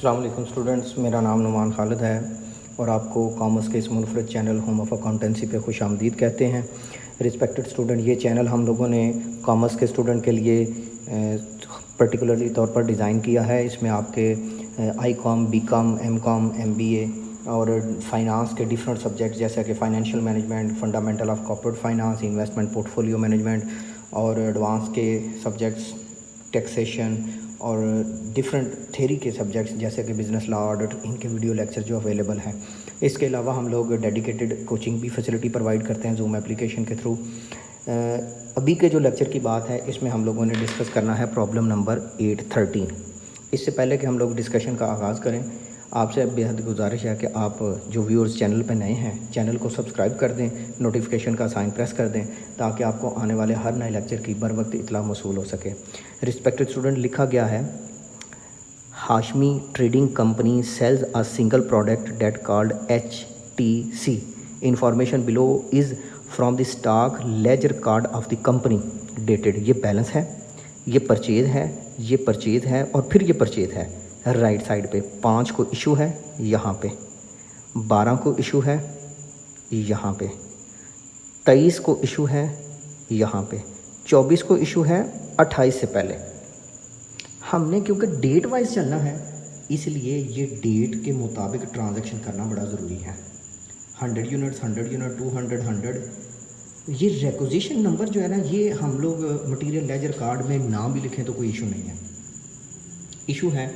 अस्सलाम वालेकुम स्टूडेंट्स, मेरा नाम नुमान खालिद है और आपको कॉमर्स के इस मुनफरद चैनल होम ऑफ़ अकाउंटेंसी पे खुश आमदीद कहते हैं। रिस्पेक्टेड स्टूडेंट, ये चैनल हम लोगों ने कॉमर्स के स्टूडेंट के लिए पर्टिकुलरली तौर पर डिज़ाइन किया है। इसमें आपके I com, B com, M com, M B A और फाइनेंस के डिफरेंट सब्जेक्ट जैसा कि financial management, fundamental of corporate finance, investment portfolio management और एडवांस के सब्जेक्ट्स, टैक्सेशन और डिफरेंट थ्योरी के सब्जेक्ट्स जैसे कि बिज़नेस लॉ, ऑडिट, इनके वीडियो लेक्चर जो अवेलेबल हैं। इसके अलावा हम लोग डेडिकेटेड कोचिंग भी फैसिलिटी प्रोवाइड करते हैं जूम एप्लीकेशन के थ्रू। अभी के जो लेक्चर की बात है, इसमें हम लोगों ने डिस्कस करना है प्रॉब्लम नंबर 813। इससे पहले कि हम लोग डिस्कशन का आगाज़ करें, आपसे बेहद गुजारिश है कि आप जो व्यूअर्स चैनल पर नए हैं, चैनल को सब्सक्राइब कर दें, नोटिफिकेशन का साइन प्रेस कर दें ताकि आपको आने वाले हर नए लेक्चर की बर वक्त इतला मौसूल हो सके। रिस्पेक्टेड स्टूडेंट, लिखा गया है Hashmi trading company sales a single product date called HTC। Information below is from the stock ledger card of the company dated. ये बैलेंस है, ये परचेज है, ये परचेज है और फिर ये परचेज है। राइट साइड पे 5 को इशू है, यहाँ पे 12 को इशू है, यहाँ पे 23 को इशू है, यहाँ पे 24 को इशू है, 28 से पहले। हमने क्योंकि डेट वाइज चलना है इसलिए ये डेट के मुताबिक ट्रांजैक्शन करना बड़ा ज़रूरी है। 100 यूनिट्स, 100 यूनिट, 200, 100। ये रिक्विजिशन नंबर जो है ना, ये हम लोग मटेरियल लेजर कार्ड में नाम भी लिखें तो कोई इशू नहीं है। इशू है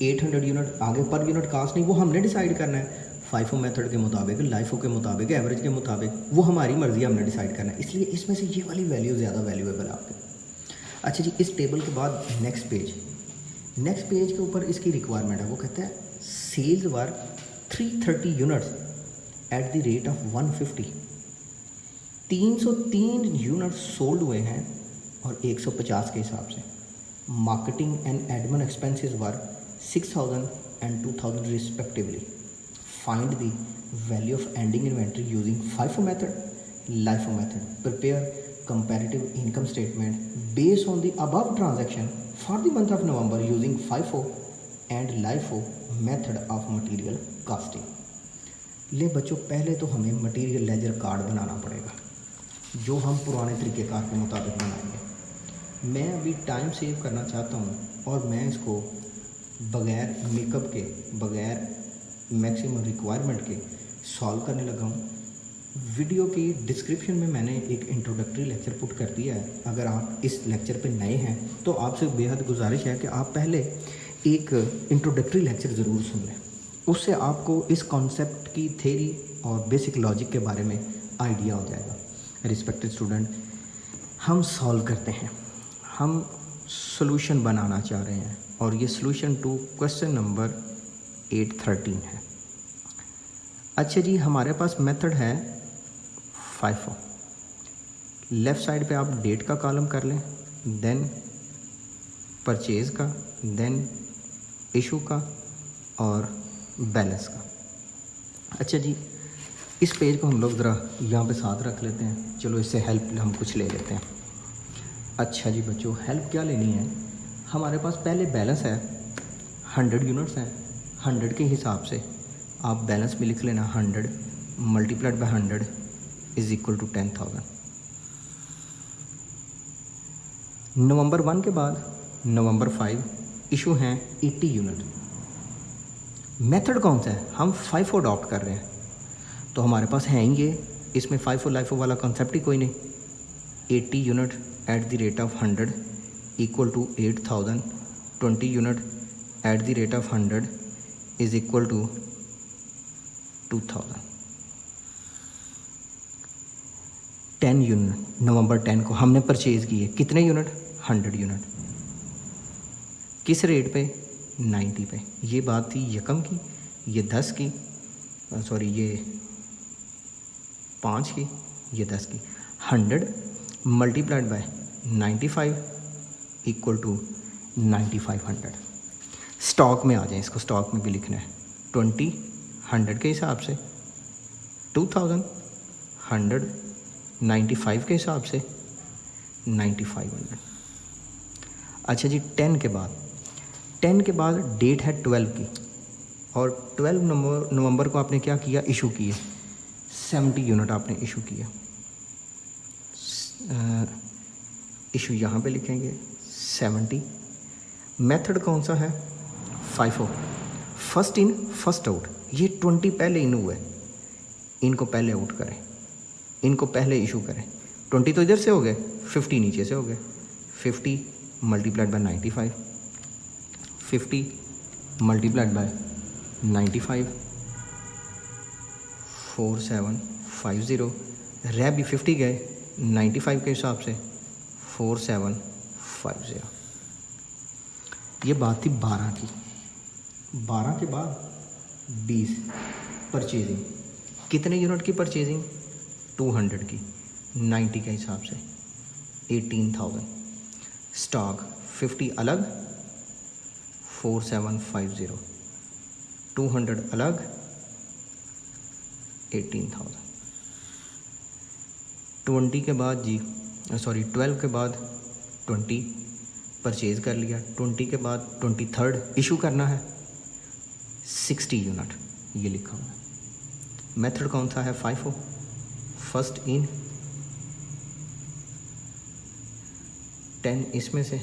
800 यूनिट, आगे पर यूनिट कास्ट नहीं, वो हमने डिसाइड करना है फाइफो मेथड के मुताबिक, लाइफो के मुताबिक, एवरेज के मुताबिक, वो हमारी मर्ज़ी, हमने डिसाइड करना है। इसलिए इसमें से ये वाली वैल्यू ज़्यादा वैल्यूएबल है आपके। अच्छा जी, इस टेबल के बाद नेक्स्ट पेज के ऊपर इसकी रिक्वायरमेंट है। वो कहता है sales were 330 units at the rate of 150। 303 units sold हुए हैं और 150 के हिसाब से। Marketing and admin expenses were 6000 and 2000 respectively. Find the value of ending inventory using FIFO method, LIFO method. Prepare comparative income statement based on the above transaction for the month of November using FIFO and LIFO method of material costing। ले बच्चों, पहले तो हमें material laser card बनाना पड़ेगा जो हम पुराने तरीक़ेकार के मुताबिक बनाएंगे। मैं अभी टाइम सेव करना चाहता हूँ और मैं इसको बग़ैर मेकअप के, बग़ैर मैक्सिमम रिक्वायरमेंट के सॉल्व करने लगा हूँ। वीडियो की डिस्क्रिप्शन में मैंने एक इंट्रोडक्टरी लेक्चर पुट कर दिया है। अगर आप इस लेक्चर पे नए हैं तो आपसे बेहद गुजारिश है कि आप पहले एक इंट्रोडक्टरी लेक्चर ज़रूर सुन लें। उससे आपको इस कॉन्सेप्ट की थ्योरी और बेसिक लॉजिक के बारे में आइडिया हो जाएगा। रिस्पेक्टेड स्टूडेंट, हम सॉल्व करते हैं, हम सोल्यूशन बनाना चाह रहे हैं और ये सोल्यूशन टू क्वेश्चन नंबर 813 है। अच्छा जी, हमारे पास मेथड है FIFO। लेफ़्ट साइड पे आप डेट का कॉलम कर लें, देन परचेज़ का, देन इशू का और बैलेंस का। अच्छा जी, इस पेज को हम लोग ज़रा यहाँ पे साथ रख लेते हैं। चलो, इससे हेल्प हम कुछ ले लेते हैं। अच्छा जी बच्चों, हेल्प क्या लेनी है? हमारे पास पहले बैलेंस है, 100 यूनिट्स हैं। 100 के हिसाब से आप बैलेंस में लिख लेना 100 multiplied by 100 is equal to 10,000। नवंबर 1 के बाद नवंबर 5 इशू हैं 80 यूनिट। मेथड कौन सा है? हम FIFO अडॉप्ट कर रहे हैं तो हमारे पास हैं ही ये, इसमें FIFO लाइफो वाला कॉन्सेप्ट ही कोई नहीं। 80 unit at the rate of 100 equal to 8000। 20 unit at the rate of 100 is equal to 2000। 10 unit, नवंबर 10 को हमने परचेज़ किए, कितने यूनिट? 100 यूनिट। किस रेट पे? 90 पे। ये बात थी यकम की, ये 10 की, सॉरी ये 5 की, ये 10 की। 100 multiplied by 95 equal to 9500। Stock में आ जाए, इसको स्टॉक में भी लिखना है। 20 100 के हिसाब से, 2000 100 95 के हिसाब से 9500। अच्छा जी, 10 के बाद 10 के बाद डेट है 12 की, और 12 नवंबर को आपने क्या किया, इशू किए 70 यूनिट आपने इशू किया। इशू यहाँ पे लिखेंगे 70। मेथड कौन सा है, FIFO, first in first out. ये 20 पहले इन हुए, इनको पहले आउट करें, इनको पहले इशू करें। 20 तो इधर से हो गए, 50 नीचे से हो गए। 50 मल्टीप्लाइड बाय 95, 50 मल्टीप्लाइड बाय 95, 4750। रह भी 50 गए 95 के हिसाब से, 4750। ये बात थी 12 की। 12 के बाद 20 परचेजिंग, कितने यूनिट की परचेजिंग, 200 की, 90 के हिसाब से 18,000। स्टॉक 50 अलग, 4750, 200 अलग, 18,000। 20 के बाद जी 12 के बाद 20 परचेज़ कर लिया। 20 के बाद 23rd इशू करना है 60 यूनिट, ये लिखा हुआ है। मेथड कौन सा है, FIFO, फर्स्ट इन 10 इसमें से,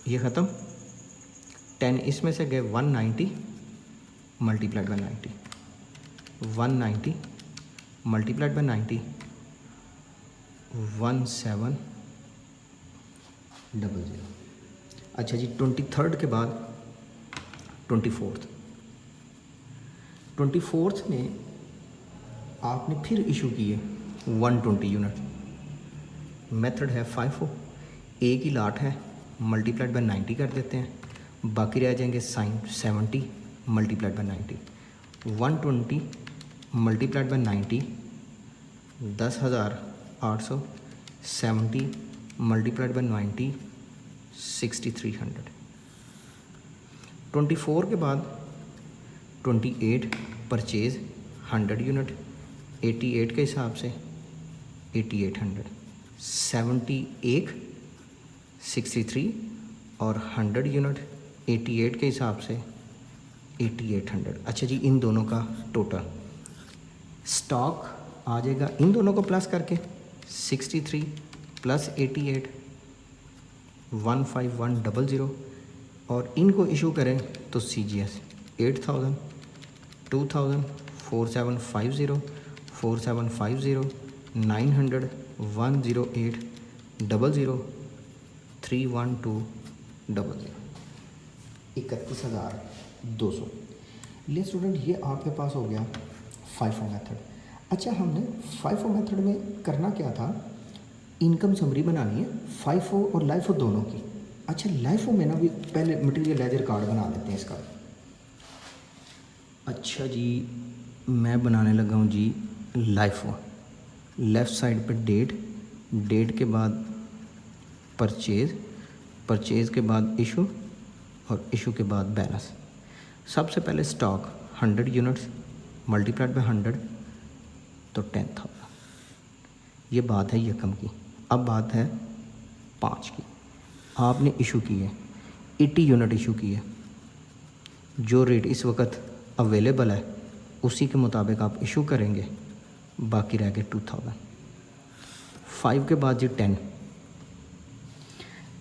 ये ख़त्म, 10 इसमें से गए 190 मल्टीप्लाइड बाय 90, 190 मल्टीप्लाइड बाय 90, 1700। अच्छा जी 23rd के बाद 24th में आपने फिर इशू किए 120 यूनिट। मेथड है FIFO, एक ही लाट है, मल्टीप्लाइड बाय 90 कर देते हैं, बाकी रह जाएंगे साइन 70 multiplied by 90, 120 multiplied by 90, 10,800, 70 multiplied by 90, 6,300। 24 के बाद 28 परचेज़ 100 यूनिट, 88 के हिसाब से 8800, 71 63 और 100 यूनिट 88 के हिसाब से 8800। अच्छा जी इन दोनों का टोटल स्टॉक आ जाएगा, इन दोनों को प्लस करके 63 प्लस 88 15100, और इनको इशू करें तो CGS 8000, 2000, 4750, 4750, 900, 108 00, 31200, 31,200। ये स्टूडेंट ये आपके पास हो गया FIFO मेथड। अच्छा हमने FIFO मेथड में करना क्या था, इनकम समरी बनानी है FIFO और LIFO दोनों की। अच्छा LIFO में ना भी पहले मटेरियल लेजर कार्ड बना देते हैं इसका। अच्छा जी मैं बनाने लगा हूँ जी LIFO। लेफ़्ट साइड पे डेट, डेट के बाद परचेज़, परचेज़ के बाद इशू, और इशू के बाद बैलेंस। सबसे पहले स्टॉक 100 यूनिट्स मल्टीप्लाइड बाय 100 तो 10,000। ये बात है यकम की। अब बात है 5 की। आपने इशू किए 80 यूनिट इशू किए, जो रेट इस वक्त अवेलेबल है उसी के मुताबिक आप इशू करेंगे, बाकी रह गए 2000। 5 के बाद जी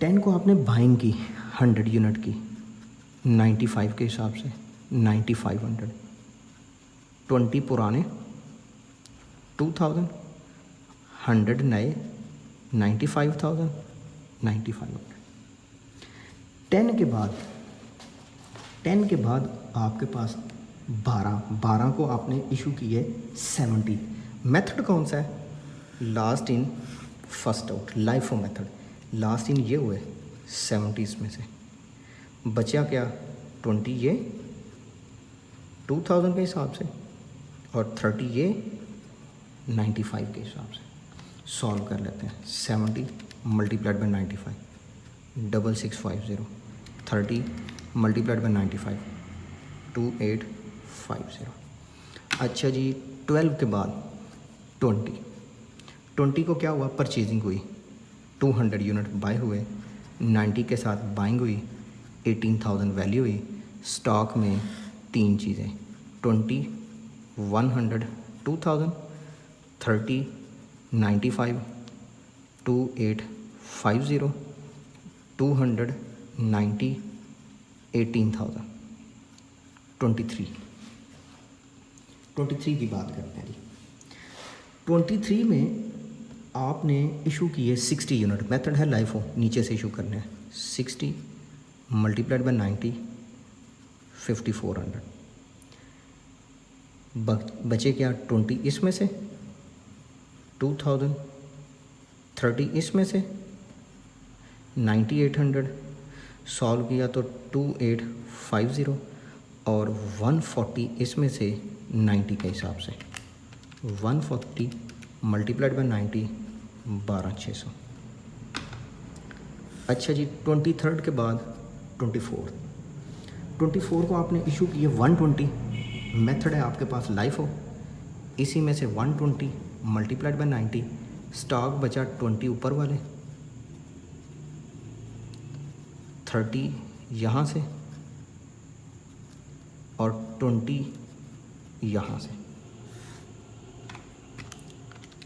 10 को आपने बाइंग की 100 यूनिट की 95 के हिसाब से 9500, 20 पुराने 2000, 100 नए 95,000, 9500। 10 के बाद आपके पास 12 को आपने इशू किए 70। मेथड कौन सा है, last in first out, LIFO method. Last in ये हुए 70 में से बचा क्या 20 ये 2000 के हिसाब से, और 30 ये 95 के हिसाब से। सॉल्व कर लेते हैं। 70 मल्टीप्लाइड बाय 95 6650, 30 मल्टीप्लाइड बाय 95 2850। अच्छा जी 12 के बाद 20 को क्या हुआ, परचेजिंग हुई 200 यूनिट बाय हुए, 90 के साथ बाइंग हुई, 18,000 वैल्यू हुई। स्टॉक में तीन चीज़ें 20, 100, 2000, 30, 95, 2850, 200, 90, 18,000, 23 की बात करते हैं जी। 23 में आपने इशू किए 60 यूनिट। मेथड है लाइफो, नीचे से इशू करने हैं। 60 मल्टीप्लाइड बाय 90, 5400। बचे क्या 20 इसमें से, 2000, 30 इसमें से, 9800 सॉल्व किया तो 2850 और 140 इसमें से 90 के हिसाब से। 140 मल्टीप्लाइड बाय 90, 12600। अच्छा जी, 23 के बाद 24 को आपने इशू किए 120। मेथड है आपके पास लाइफ हो, इसी में से 120 मल्टीप्लाइड बाय 90, स्टॉक बचा 20 ऊपर वाले, 30 यहाँ से और 20 यहाँ से।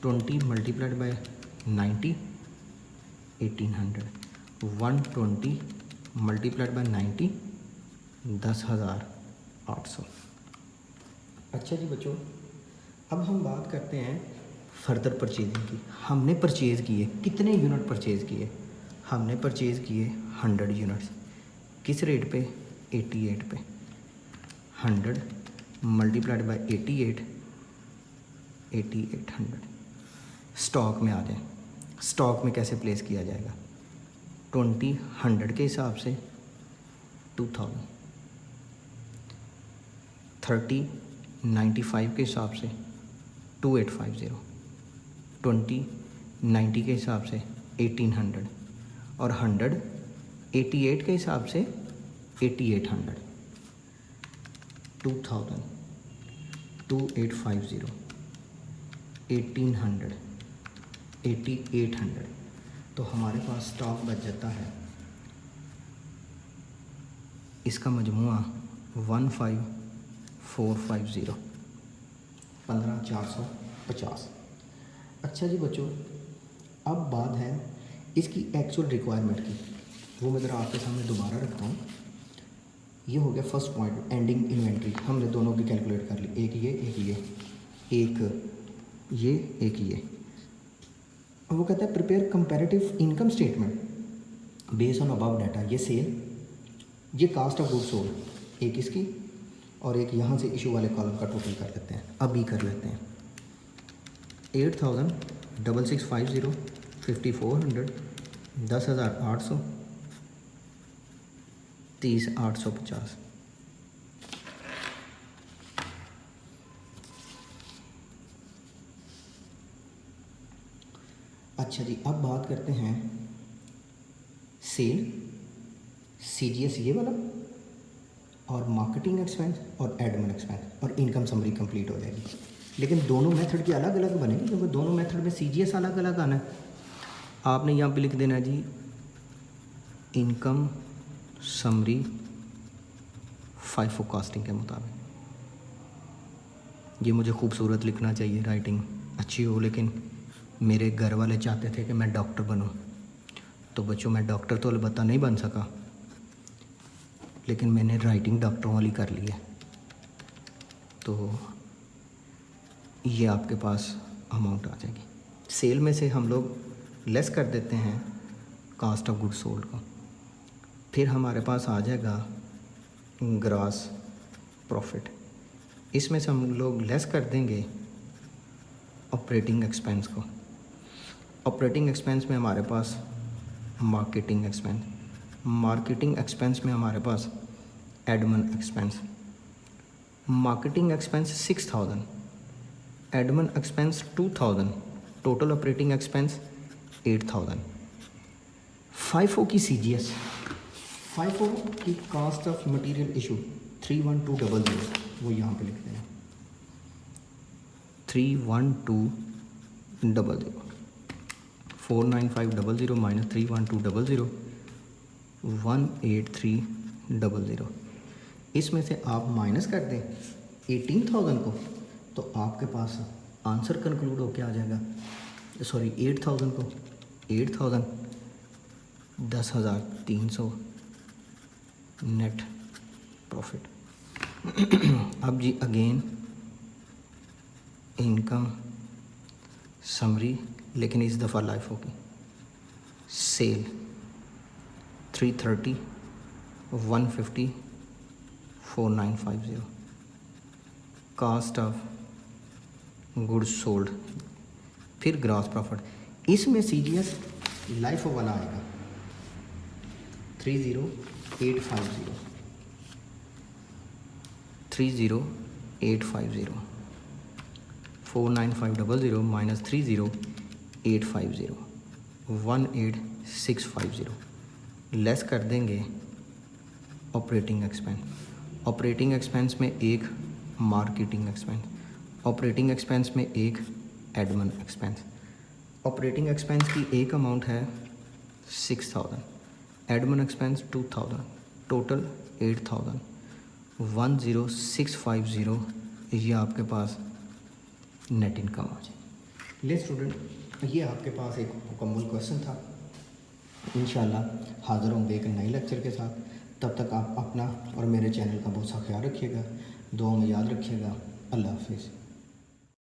20 मल्टीप्लाइड बाय 90, 1800। 120 multiplied by 90, 10,800। अच्छा जी बच्चों, अब हम बात करते हैं फर्दर परचेजिंग की। हमने परचेज़ किए, कितने यूनिट परचेज़ किए? हमने परचेज़ किए 100 यूनिट्स। किस रेट पे? 88 पे। 100 मल्टीप्लाइड बाय 88, 8800। स्टॉक में आ जाए। स्टॉक में कैसे प्लेस किया जाएगा? 20 100 के हिसाब से 2000, 30 95 के हिसाब से 2850, 20 90 के हिसाब से 1800 और 100 88 के हिसाब से 8800। 2000, 2850, 1800, 8800। तो हमारे पास स्टॉक बच जाता है, इसका मजमुआ 15450, 15450। अच्छा जी बच्चों, अब बात है इसकी एक्चुअल रिक्वायरमेंट की। वो मैं ज़रा आपके सामने दोबारा रखता हूँ। ये हो गया फर्स्ट पॉइंट, एंडिंग इन्वेंट्री। हमने दोनों की कैलकुलेट कर ली, एक ये एक ये, एक ये। वो कहता है prepare comparative income statement based on above data. ये सेल, ये कास्ट ऑफ गुड्स सोल्ड, एक इसकी और एक यहाँ से इशू वाले कॉलम का टोटल कर लेते हैं। अभी कर लेते हैं। 8000, 6650, 5400, 10,800, 30,850। अच्छा जी, अब बात करते हैं सेल, CGS ये वाला, और मार्केटिंग एक्सपेंस और एडमिन एक्सपेंस, और इनकम समरी कंप्लीट हो जाएगी। लेकिन दोनों मेथड की अलग अलग बनेगी, क्योंकि दोनों मेथड में CGS अलग अलग आना है। आपने यहाँ पे लिख देना है जी इनकम समरी 5 फोरकास्टिंग के मुताबिक। ये मुझे खूबसूरत लिखना चाहिए, राइटिंग अच्छी हो, लेकिन मेरे घर वाले चाहते थे कि मैं डॉक्टर बनूं। तो बच्चों, मैं डॉक्टर तो अलबत्ता नहीं बन सका, लेकिन मैंने राइटिंग डॉक्टरों वाली कर ली है। तो ये आपके पास अमाउंट आ जाएगी। सेल में से हम लोग लेस कर देते हैं कास्ट ऑफ गुड्स सोल्ड को, फिर हमारे पास आ जाएगा ग्रॉस प्रॉफिट। इसमें से हम लोग लेस कर देंगे ऑपरेटिंग एक्सपेंस को। ऑपरेटिंग एक्सपेंस में हमारे पास मार्केटिंग एक्सपेंस, मार्केटिंग एक्सपेंस में हमारे पास admin expense. Marketing expense 6000, admin expense 2000, total operating expense 8000। 5O की CGS, 5O की कास्ट ऑफ मटेरियल इशू 31200, वो यहाँ पे लिख देना 31200। 49500 माइनस 31200 18300। इसमें से आप माइनस कर दें 18,000 को तो आपके पास आंसर कंक्लूड होके आ जाएगा। सॉरी 8,000 को 8,000 10,300 नेट प्रॉफिट। अब जी अगेन इनकम समरी, लेकिन इस दफ़ा लाइफ होगी। Sale 330 150 4950। Cost of goods sold, फिर ग्रॉस प्रॉफिट। इसमें CGS लाइफ वाला आएगा 30850 30850 49500 माइनस 30850 18650 लेस कर देंगे ऑपरेटिंग एक्सपेंस। ऑपरेटिंग एक्सपेंस में एक मार्केटिंग एक्सपेंस, ऑपरेटिंग एक्सपेंस में एक एडमिन एक्सपेंस। ऑपरेटिंग एक्सपेंस की एक अमाउंट है 6,000, एडमिन एक्सपेंस 2,000, टोटल 8,000 10650। ये आपके पास नेट इनकम आ जाए। ले स्टूडेंट, ये आपके पास एक मुकम्मल क्वेश्चन था। इंशाल्लाह हाज़िर होंगे एक नए लेक्चर के साथ। तब तक आप अपना और मेरे चैनल का बहुत सा ख्याल रखिएगा, दुआ में याद रखिएगा। अल्लाह हाफिज़।